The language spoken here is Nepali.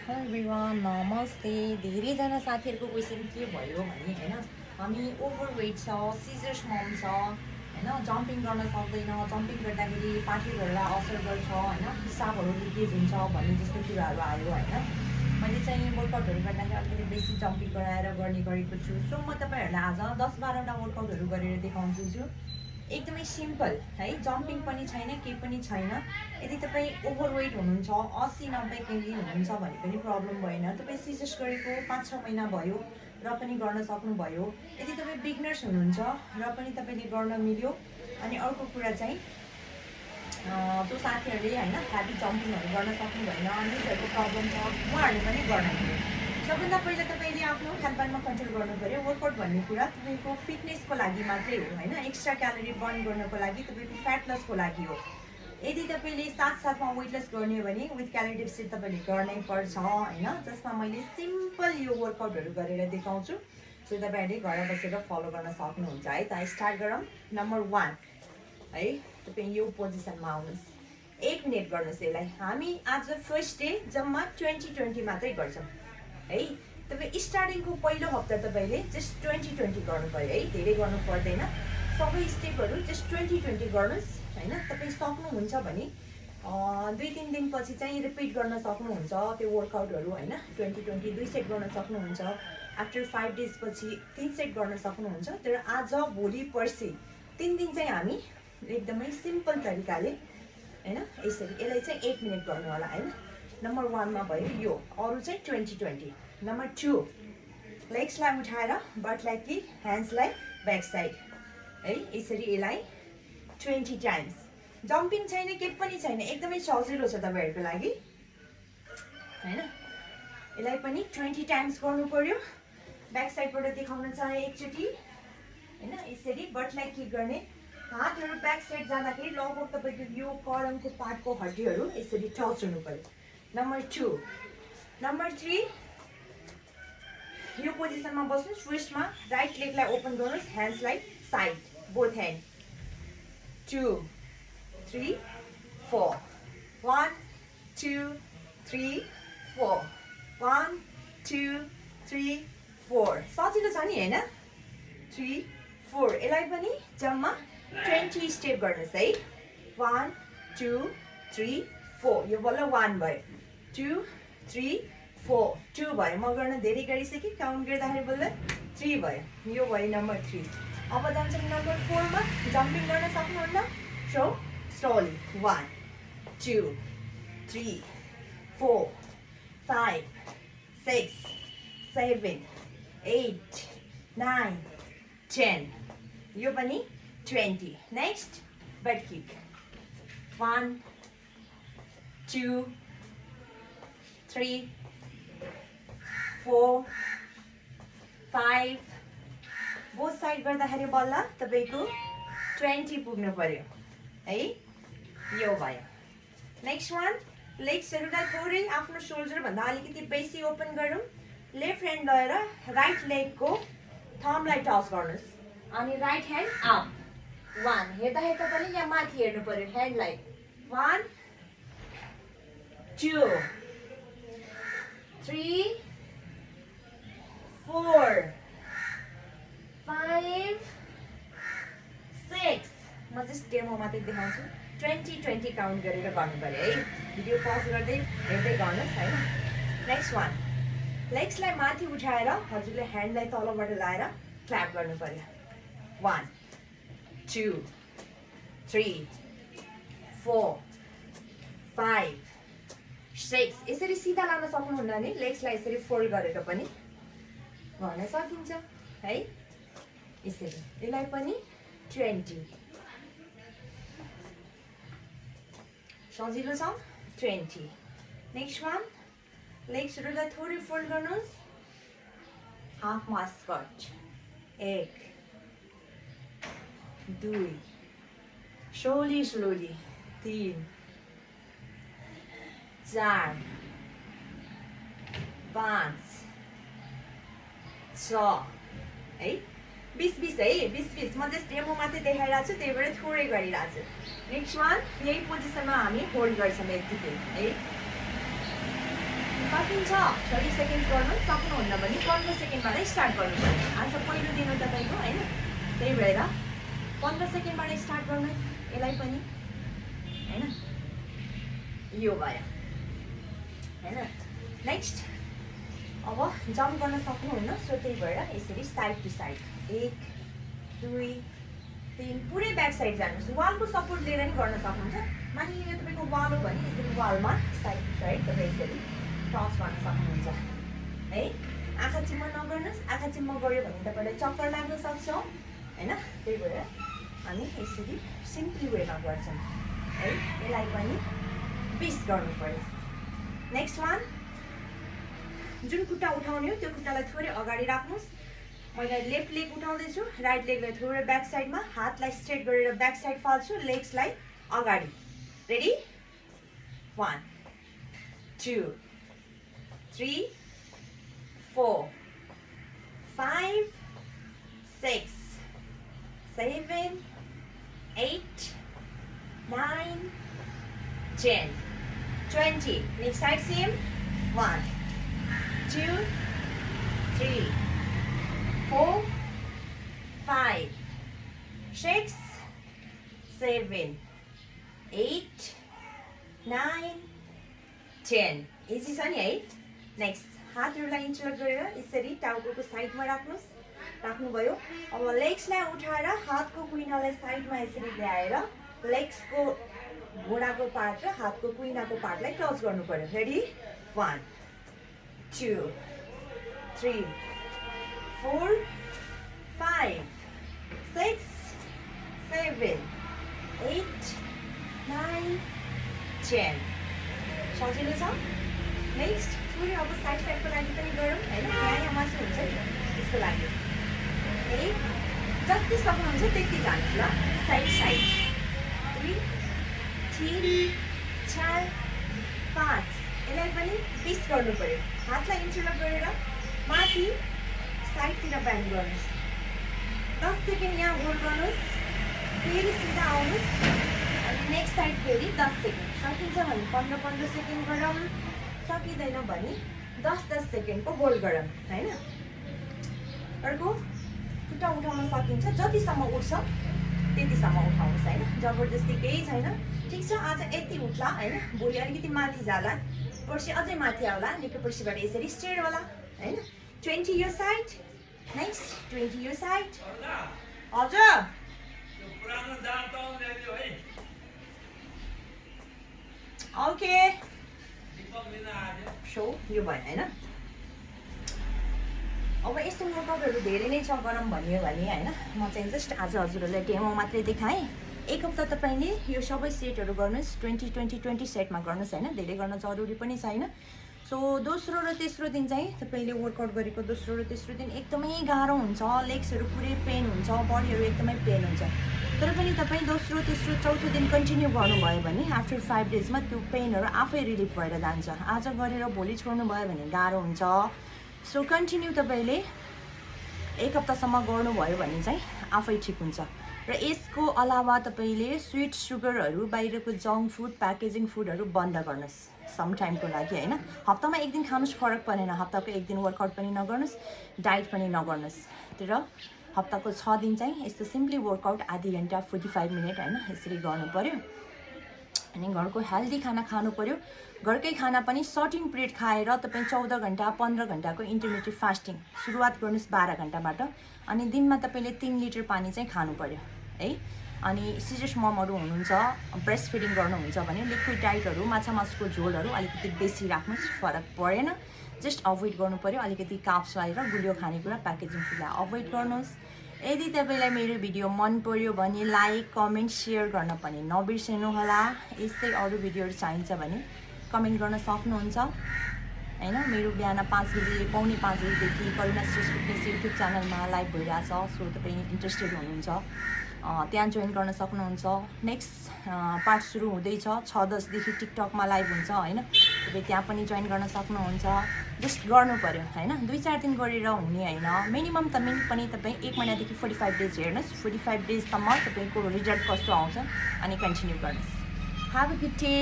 हेलो एभ्रिवान नमस्ते। धेरैजना साथीहरूको क्वेसन के भयो भने होइन हामी ओभरवेट छ, सिजर्स मम छ होइन, जम्पिङ गर्न सक्दैन, जम्पिङ गर्दाखेरि पार्टीहरूलाई असर गर्छ होइन, पिसाबहरू लिकेज हुन्छ भन्ने जस्तो कुराहरू आयो होइन। मैले चाहिँ वर्कआउटहरू गर्दाखेरि अलिकति बेसी जम्पिङ गराएर गर्ने गरेको छु। सो म तपाईँहरूलाई आज 10-12वटा वर्कआउटहरू गरेर देखाउँछु छु। एकदमै सिम्पल है, जम्पिङ पनि छैन, केही पनि छैन। यदि तपाईँ ओभरवेट हुनुहुन्छ, 80-90 केजी हुनुहुन्छ भने पनि प्रब्लम भएन। तपाईँ सिजर्स गरेको 5-6 महिना भयो र पनि गर्न सक्नुभयो। यदि तपाईँ बिगनर्स हुनुहुन्छ र पनि तपाईँले गर्न मिल्यो। अनि अर्को कुरा चाहिँ जो साथीहरूले होइन ह्याभी जम्पिङहरू गर्न सक्नु भएन, निजहरूको प्रब्लम छ, उहाँहरूले पनि गर्न मिल्यो। सबभन्दा पहिला तपाईँले आफ्नो खानपानमा कन्ट्रोल गर्नु पऱ्यो। वर्कआउट भन्ने कुरा तपाईँको फिटनेसको लागि मात्रै हो होइन, एक्स्ट्रा क्यालोरी बर्न गर्नको लागि, तपाईँको फ्याट लसको लागि हो। यदि तपाईँले साथसाथमा वेट लस गर्ने भने विथ क्यालोरी डेफिसिट तपाईँले गर्नै पर्छ होइन, जसमा मैले सिम्पल यो वर्कआउटहरू गरेर देखाउँछु। सो तपाईँहरूले घर बसेर फलो गर्न सक्नुहुन्छ है त। स्टार्ट गरौँ। नम्बर 1 है, तपाईँ यो पोजिसनमा आउनुहोस्। 1 मिनट गर्नुहोस् यसलाई। हामी आज फर्स्ट डे जम्मा 20-20 मात्रै गर्छौँ है। तपाईँ स्टार्टिङको पहिलो हप्ता तपाईँले जस्ट 20-20 गर्नु पऱ्यो है, धेरै गर्नु पर्दैन। सबै स्टेपहरू जस्ट 20-20 गर्नुहोस् होइन। तपाईँ सक्नुहुन्छ भने 2-3 दिनपछि चाहिँ रिपिट गर्न सक्नुहुन्छ त्यो वर्कआउटहरू होइन। 20-20 2 सेट गर्न सक्नुहुन्छ। आफ्टर 5 डेज पछि 3 सेट गर्न सक्नुहुन्छ। तर आज भोलि पर्सि 3 दिन चाहिँ हामी एकदमै सिम्पल तरिकाले होइन यसरी यसलाई चाहिँ 1 मिनट गर्नु होला होइन। नम्बर 1 मा भयो यो, अरू चाहिँ 20-20। नम्बर 2 लेग्सलाई उठाएर बटलाई कि ह्यान्ड्सलाई ब्याक साइड है, यसरी यसलाई 20 टाइम्स। जम्पिङ छैन, केही पनि छैन, एकदमै सजिलो छ तपाईँहरूको लागि होइन। यसलाई पनि 20 टाइम्स गर्नु पर्यो। ब्याक साइडबाट देखाउन चाहे एकचोटि होइन, यसरी बटलाई किक गर्ने। हातहरू ब्याक साइड जाँदाखेरि लगभग तपाईँको यो कलमको पार्टको हड्डीहरू यसरी टच हुनु पर्यो। नम्बर 2 नम्बर 3 यो पोजिसनमा बस्नुहोस्। फर्स्टमा राइट लेगलाई ओपन गर्नुहोस्, ह्यान्ड्सलाई साइड, बोथ ह्यान्ड। 2 3 4 1 2 3 4 1 2 3 4। सजिलो छ नि होइन। 3 4 यसलाई पनि जम्मा 20 स्टेप गर्नुहोस् है। 1 2 3 4 यो बल्ल 1 भयो, 2 3 4 2 भयो। म गर्न धेरै गरिसकेँ, काउन्ट गर्दाखेरि बल्ल 3 भयो। यो भयो नम्बर 3। अब जान्छौँ नम्बर 4 मा। जम्पिङ गर्न सक्नुहुन्न, सो स्लोली 1 2 3 4 5 6 7 8 9 10। यो पनि 20। Next but kick 1 2 3 4 5। Both side गर्दाखेरि बल्ल तपाईँको 20 पुग्नु पर्यो है। यो भयो। नेक्स्ट वान, लेग्सहरूलाई थोरै आफ्नो सोल्जरभन्दा अलिकति बेसी ओपन गरौँ। लेफ्ट ह्यान्ड लिएर राइट लेगको थम्बलाई टच गर्नुहोस् अनि राइट ह्यान्ड अप। 1 हेर्दा हेर्दा पनि यहाँ माथि हेर्नु पर्यो ह्यान्डलाई। 1 2 3 4 5 6। म जस्ट डेमो मात्रै देखाउँछु। 20-20 काउन्ट गरेर गर्नु पर्यो है। भिडियो पज गर्दै हेर्दै गर्नुहोस् होइन। नेक्स्ट वान, लेग्सलाई माथि उठाएर हजुरले ह्यान्डलाई तलबाट लाएर क्ल्याप गर्नु पर्यो। 1 2 3 4 5 6। यसरी सिधा लान सक्नुहुन्न भने लेग्सलाई यसरी फोल्ड गरेर पनि गर्न सकिन्छ है। यसरी यसलाई पनि 20। सजिलो छ। 20। नेक्स्ट वान, लेग्सहरूलाई थोरै फोल्ड गर्नुहोस्, हाफमा स्क्वाट। 1 2 स्लोली 3 4 5 6 है। 20-20 है, 20-20। म जस्ट डेमो मात्रै देखाइरहेको छु, त्यही भएर थोरै गरिरहेको छु। नेक्स्ट वान, यही पोजिसनमा हामी होल्ड गर्छौँ यतिकै है। सकिन्छ 30 सेकेन्ड गर्नु, सक्नुहुन्न भने 15 सेकेन्डबाट स्टार्ट गर्नु पर्यो। आज पहिलो दिन हो तपाईँको होइन, त्यही भएर 15 सेकेन्डबाट स्टार्ट गर्नु यसलाई पनि होइन। यो भयो होइन। नेक्स्ट अब जम्प गर्न सक्नुहुन्न, सो त्यही भएर यसरी साइड टु साइड 1 2 3 पुरै ब्याक साइड जानुहोस्। वालको सपोर्ट लिएर नि गर्न सक्नुहुन्छ। मानिलिनु यो तपाईँको वाल हो भने यसरी वालमा साइड टु साइड तपाईँ यसरी टच गर्न सक्नुहुन्छ है। आँखा चिम्म नगर्नुहोस्, आँखा चिम्म गऱ्यो भने तपाईँलाई चक्कर लाग्न सक्छ होइन। त्यही भएर हामी यसरी सिम्पली वेमा गर्छौँ है। यसलाई पनि 20 गर्नु पर्यो। नेक्स्ट वान, जुन खुट्टा उठाउने हो त्यो खुट्टालाई थोरै अगाडि राख्नुहोस्। मैले लेफ्ट लेग उठाउँदैछु, राइट लेगलाई थोरै ब्याक साइडमा, हातलाई स्ट्रेट गरेर ब्याक साइड फाल्छु, लेग्सलाई अगाडि। Ready? 1 2 3 4 5 6 7 8 9 10 20. Next side same. 1 2 3 4 5 6 7 8 9 10. Easy छ नि है। नेक्स्ट हातहरूलाई इन्टरलक गरेर यसरी टाउकोको साइडमा राख्नुहोस्। राख्नुभयो। अब लेग्सलाई उठाएर हातको कुइनालाई साइडमा यसरी ल्याएर लेग्सको घुँडाको पार्ट र हातको कुइनाको पार्टलाई टच गर्नु पर्यो। रेडी? 1 2 3 4 5 6 7 8 9 10. सजिलो छ। नेक्स्ट थोरै अब साइड साइडको लागि पनि गरौँ होइन। यहाँ मासु हुन्छ नि त्यसको लागि है। जति सक्नुहुन्छ त्यति जानुहोस् ल। साइड साइड 3 3 4 5 यसलाई पनि 20 गर्नु पर्यो। हातलाई इन्टरलक गरेर माथि साइडतिर ब्यान्ड गर्नुहोस्। 10 सेकेन्ड यहाँ होल्ड गर्नुहोस्, फेरि सिधा आउनुहोस् अनि नेक्स्ट साइड फेरि 10 सेकेन्ड। सकिन्छ भने 15 सेकेन्ड गरौँ, सकिँदैन भने 10 सेकेन्डको होल्ड गरौँ होइन। अर्को खुट्टा उठाउन सकिन्छ, जतिसम्म उठ्छ त्यतिसम्म उठाउनुहोस् होइन। जबरजस्ती केही छैन। ठिक छ, आज यति उठ्ला होइन, भोलि अलिकति माथि जाला, पर्सि अझै माथि आउला, निकै पर्सिबाट यसरी स्ट्रेट होला होइन। 20 यो साइड, नेक्स्ट 20 यो साइड। हजुर ओके सो यो भयो होइन। अब यस्तो वर्कआउटहरू धेरै नै छ गरौँ भन्यो भने होइन। म चाहिँ जस्ट आज हजुरहरूलाई डेमो मात्रै देखाएँ। एक हप्ता तपाईँले यो सबै सेटहरू गर्नुहोस्, 20 सेटमा गर्नुहोस् होइन। धेरै गर्न जरुरी पनि छैन। सो दोस्रो र तेस्रो दिन चाहिँ तपाईँले वर्कआउट गरेको दोस्रो र तेस्रो दिन एकदमै गाह्रो हुन्छ, लेग्सहरू पुरै पेन हुन्छ, बडीहरू एकदमै पेन हुन्छ। तर पनि तपाईँ दोस्रो तेस्रो चौथो दिन कन्टिन्यू गर्नुभयो भने आफ्टर 5 डेजमा त्यो पेनहरू आफै रिलिफ भएर जान्छ। आज गरेर भोलि छोड्नुभयो भने गाह्रो हुन्छ। सो कन्टिन्यू तपाईँले एक हप्तासम्म गर्नुभयो भने चाहिँ आफै ठिक हुन्छ। र यसको अलावा तपाईँले स्विट सुगरहरू, बाहिरको जङ्क फुड, प्याकेजिङ फुडहरू बन्द गर्नुहोस् सम टाइमको लागि होइन। हप्तामा एक दिन खानुहोस्, फरक परेन। हप्ताको एक दिन वर्कआउट पनि नगर्नुहोस्, डाइट पनि नगर्नुहोस्। तर हप्ताको 6 दिन चाहिँ यस्तो सिम्पली वर्कआउट आधी घन्टा 45 मिनट होइन यसरी गर्नु पर्यो। अनि घरको हेल्दी खाना खानु पर्यो। घरकै खाना पनि सर्टिन पिरियड खाएर तपाईँ 14 घन्टा 15 घन्टाको इन्टरमिडिएट फास्टिङ सुरुवात गर्नुहोस् 12 घन्टाबाट। अनि दिनमा तपाईँले 3 लिटर पानी चाहिँ खानु पर्यो है। अनि सिजर्स ममहरू हुनुहुन्छ, ब्रेस्ट फिडिङ गर्नुहुन्छ भने लिक्विड डाइटहरू, माछा मासुको झोलहरू अलिकति बेसी राख्नुहोस्, फरक परेन। जस्ट अभोइड गर्नु पर्यो। अलिकति काप्स लगाएर गुलियो खानेकुरा, प्याकेजिङ फुडलाई अभोइड गर्नुहोस्। यदि तपाईँलाई मेरो भिडियो मन पर्यो भने लाइक, कमेन्ट, सेयर गर्न पनि नबिर्सनु होला। यस्तै अरू भिडियोहरू चाहिन्छ भने कमेन्ट गर्न सक्नुहुन्छ होइन। मेरो बिहान 5 बजे, पौने 5 बजीदेखि करुणा स्ट्रेस फिटनेस युट्युब च्यानलमा लाइभ भइरहेछ। सो तपाईँ इन्ट्रेस्टेड हुनुहुन्छ त्यहाँ जोइन गर्न सक्नुहुन्छ। नेक्स्ट पार्ट सुरु हुँदैछ 6-10देखि टिकटकमा लाइभ हुन्छ होइन। तपाईँ त्यहाँ पनि जोइन गर्न सक्नुहुन्छ। जस्ट गर्नु पर्यो होइन। 2-4 दिन गरेर हुने होइन। मिनिमम पनि तपाईँ 1 महिनादेखि 45 डेज हेर्नुहोस्। 45 डेजसम्म तपाईँको रिजल्ट कस्तो आउँछ अनि कन्टिन्यू गर्नुहोस्। Have a good day.